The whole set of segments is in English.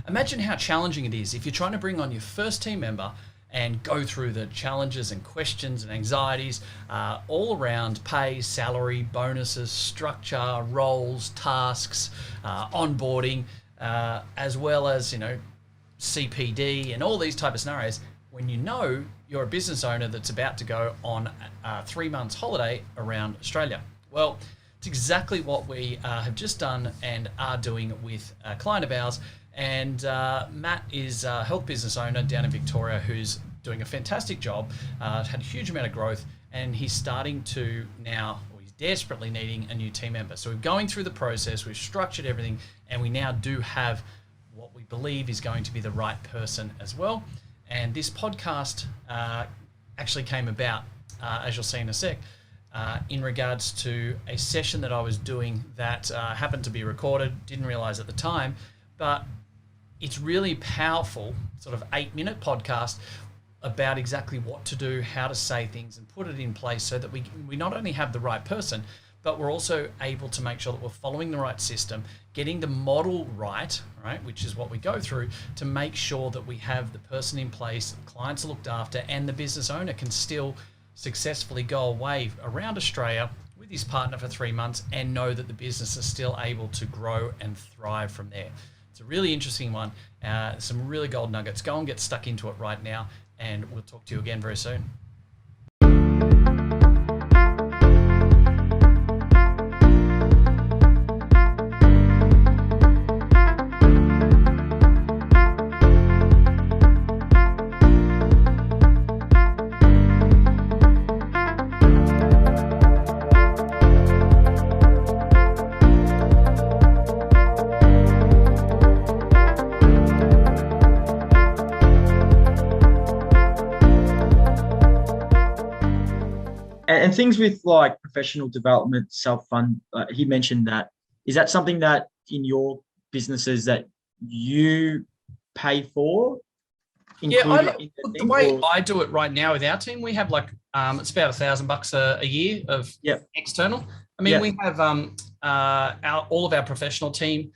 Imagine how challenging it is if you're trying to bring on your first team member and go through the challenges and questions and anxieties all around pay, salary, bonuses, structure, roles, tasks, onboarding, as well as, CPD and all these type of scenarios, when you know you're a business owner that's about to go on a 3 months holiday around Australia. Well, it's exactly what we have just done and are doing with a client of ours. And Matt is a health business owner down in Victoria who's doing a fantastic job, had a huge amount of growth, and he's starting to now, or he's desperately needing a new team member. So we're going through the process, we've structured everything, and we now do have what we believe is going to be the right person as well. And this podcast actually came about, as you'll see in a sec, in regards to a session that I was doing that happened to be recorded, didn't realize at the time, but it's really powerful, sort of 8-minute podcast about exactly what to do, how to say things and put it in place so that we not only have the right person, but we're also able to make sure that we're following the right system, getting the model right, which is what we go through to make sure that we have the person in place, clients are looked after, and the business owner can still successfully go away around Australia with his partner for 3 months and know that the business is still able to grow and thrive from there. It's a really interesting one. Some really gold nuggets. Go and get stuck into it right now, and we'll talk to you again very soon. And things with like professional development, self-fund, he mentioned that. Is that something that in your businesses that you pay for? The way I do it right now with our team, we have like, it's about $1,000 a year of external. I mean, we have all of our professional team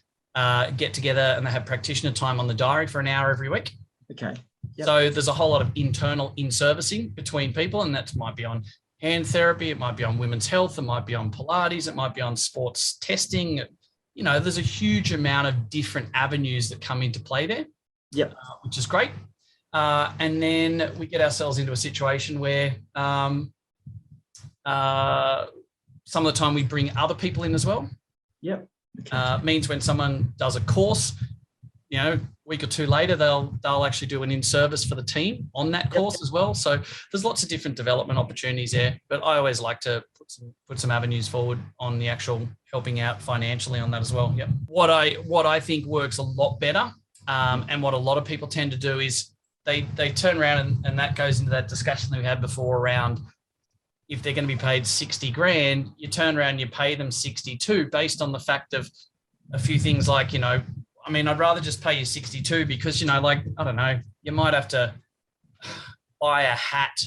get together and they have practitioner time on the diary for an hour every week. Okay. Yep. So there's a whole lot of internal in-servicing between people, and that might be on hand therapy, it might be on women's health, it might be on Pilates, it might be on sports testing. There's a huge amount of different avenues that come into play there, which is great. And then we get ourselves into a situation where some of the time we bring other people in as well. Yep. Okay. Means when someone does a course, week or two later, they'll actually do an in-service for the team on that course as well. So there's lots of different development opportunities there, but I always like to put some avenues forward on the actual helping out financially on that as well. Yep. What I think works a lot better, and what a lot of people tend to do is they turn around and that goes into that discussion that we had before around if they're going to be paid 60 grand, you turn around and you pay them 62 based on the fact of a few things like, I'd rather just pay you 62 because, I don't know, you might have to buy a hat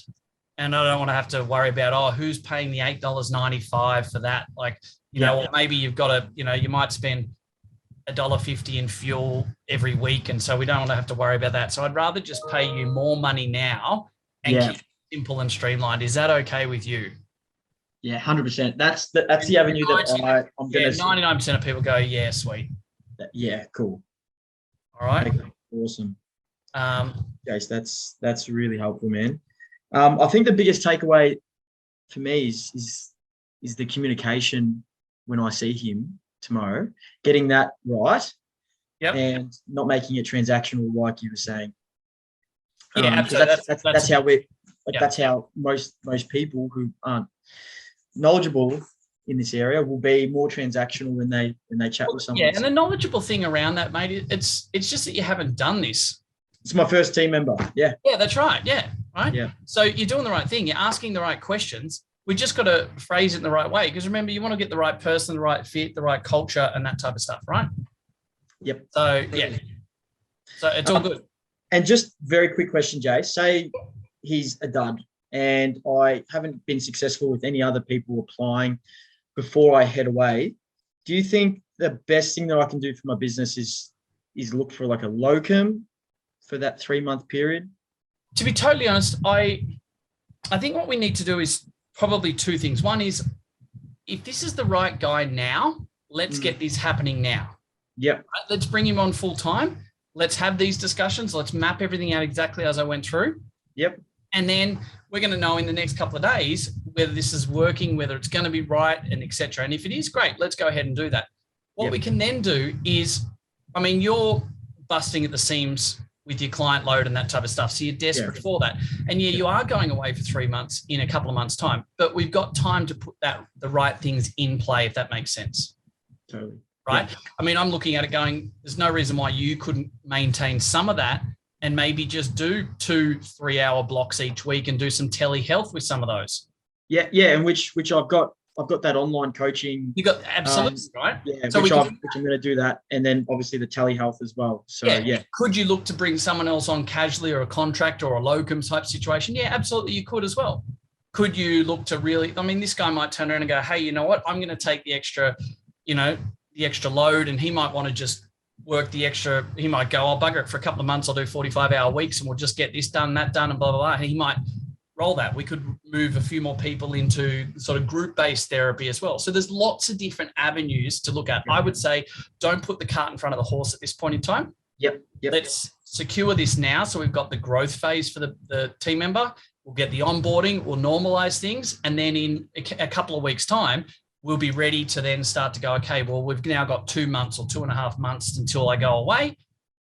and I don't want to have to worry about, who's paying the $8.95 for that? Or maybe you've got to, you might spend $1.50 in fuel every week. And so we don't want to have to worry about that. So I'd rather just pay you more money now and keep it simple and streamlined. Is that okay with you? Yeah, 100%. That's the avenue that I'm going to 99% of people go, yeah, sweet. Yeah, cool. All right. Okay, awesome. Jace, that's really helpful, man. I think the biggest takeaway for me is the communication when I see him tomorrow, getting that right, and not making it transactional like you were saying. Yeah, absolutely. That's how that's how most people who aren't knowledgeable in this area will be more transactional when they chat with someone. Yeah, and the knowledgeable thing around that, mate, it's just that you haven't done this. It's my first team member. Yeah. Yeah, that's right. Yeah. Right. Yeah. So you're doing the right thing. You're asking the right questions. We just got to phrase it in the right way because remember, you want to get the right person, the right fit, the right culture, and that type of stuff, right? Yep. So yeah. So it's all good. And just very quick question, Jay. Say he's a dud and I haven't been successful with any other people applying before I head away. Do you think the best thing that I can do for my business is is look for like a locum for that 3-month period? To be totally honest, I think what we need to do is probably two things. One is, if this is the right guy now, let's get this happening now. Yep. Right? Let's bring him on full time. Let's have these discussions. Let's map everything out exactly as I went through. Yep. And then we're going to know in the next couple of days whether this is working, whether it's going to be right, and et cetera. And if it is, great, let's go ahead and do that. What we can then do is, I mean, you're busting at the seams with your client load and that type of stuff. So you're desperate for that. And you are going away for 3 months in a couple of months' time, but we've got time to put the right things in play, if that makes sense. Totally. Right. Yeah. I mean, I'm looking at it going, there's no reason why you couldn't maintain some of that and maybe just do 2-3 hour blocks each week and do some telehealth with some of those. Yeah. Yeah. And which I've got that online coaching. You got absolutely right. Yeah. So which I'm going to do that. And then obviously the telehealth as well. So yeah. Could you look to bring someone else on casually, or a contract or a locum type situation? Yeah, absolutely. You could as well. Could you look to really, I mean, this guy might turn around and go, hey, you know what? I'm going to take the extra, the extra load, and he might want to just work the extra. He might go, I'll bugger it for a couple of months. I'll do 45-hour weeks and we'll just get this done, that done, and blah, blah, blah. And he might roll that. We could move a few more people into sort of group-based therapy as well. So there's lots of different avenues to look at. I would say don't put the cart in front of the horse at this point in time. Yep. Let's secure this now. So we've got the growth phase for the team member. We'll get the onboarding. We'll normalize things. And then in a couple of weeks' time, we'll be ready to then start to go, okay, well, we've now got 2 months or 2.5 months until I go away.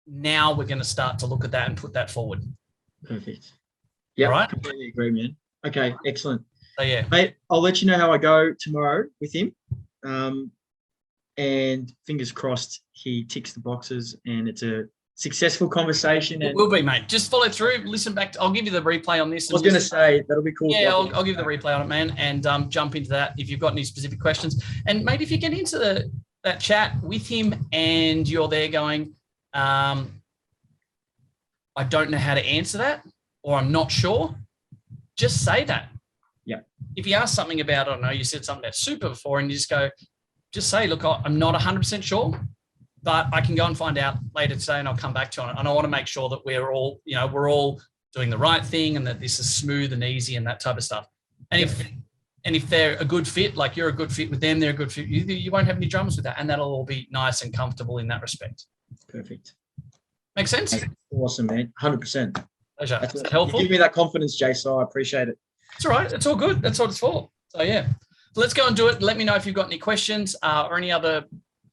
Now we're going to start to look at that and put that forward. Perfect. Yeah, right? Completely agree, man. Okay, excellent. So, yeah. Mate, I'll let you know how I go tomorrow with him. And fingers crossed he ticks the boxes and it's a successful conversation. It will be, mate. Just follow through, listen back. I'll give you the replay on this. I was going to say, that'll be cool. Yeah, I'll give the replay on it, man, and jump into that if you've got any specific questions. And, mate, if you get into that chat with him and you're there going, I don't know how to answer that, or I'm not sure, just say that. Yeah. If you ask something about, I don't know, you said something about super before, and you just say, look, I'm not 100% sure, but I can go and find out later today and I'll come back to you on it. And I want to make sure that we're all doing the right thing and that this is smooth and easy and that type of stuff. And if they're a good fit, like you're a good fit with them, they're a good fit, you won't have any dramas with that. And that'll all be nice and comfortable in that respect. Perfect. Make sense? That's awesome, man. 100%. Pleasure. That's helpful. You give me that confidence, Jay, so I appreciate it. It's all right. It's all good. That's what it's for. So, yeah. So let's go and do it. Let me know if you've got any questions or any other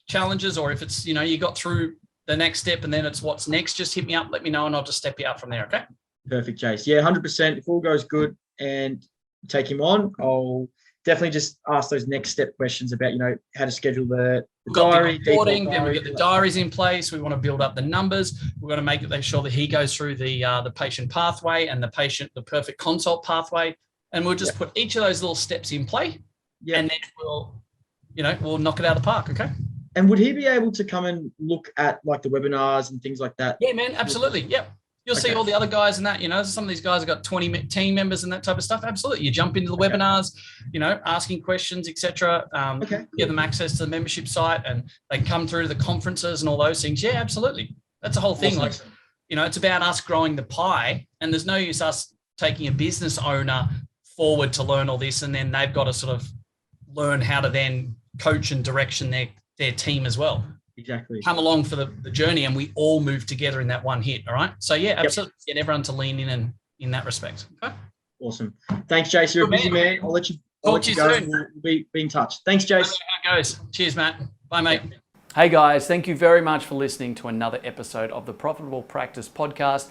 challenges, or if it's, you got through the next step and then it's what's next. Just hit me up, let me know, and I'll just step you out from there. Okay. Perfect, Jace. Yeah, 100%. If all goes good and take him on, I'll definitely just ask those next step questions about, how to schedule the diary. Then we get the diaries in place. We want to build up the numbers. We want to make sure that he goes through the patient pathway and the perfect consult pathway. And we'll just put each of those little steps in play. Yeah. And then we'll knock it out of the park. Okay. And would he be able to come and look at like the webinars and things like that? Yeah, man, absolutely. Yep. You'll see all the other guys and that, some of these guys have got 20 team members and that type of stuff. Absolutely. You jump into the webinars, asking questions, etc. Give them access to the membership site and they can come through to the conferences and all those things. Yeah, absolutely. That's the whole thing. Awesome. Like, it's about us growing the pie, and there's no use us taking a business owner forward to learn all this. And then they've got to sort of learn how to then coach and direction their team as well. Exactly. Come along for the journey, and we all move together in that one hit. All right. So yeah, absolutely. Get everyone to lean in and in that respect. Okay. Awesome. Thanks, Jace. You're a busy man. I'll let you go. We'll be in touch. Thanks, Jace. How it goes. Cheers, Matt. Bye, mate. Yeah. Hey guys, thank you very much for listening to another episode of the Profitable Practice Podcast.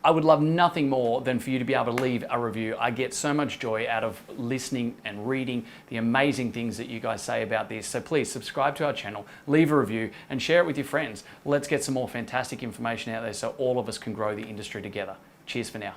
I would love nothing more than for you to be able to leave a review. I get so much joy out of listening and reading the amazing things that you guys say about this. So please subscribe to our channel, leave a review, and share it with your friends. Let's get some more fantastic information out there so all of us can grow the industry together. Cheers for now.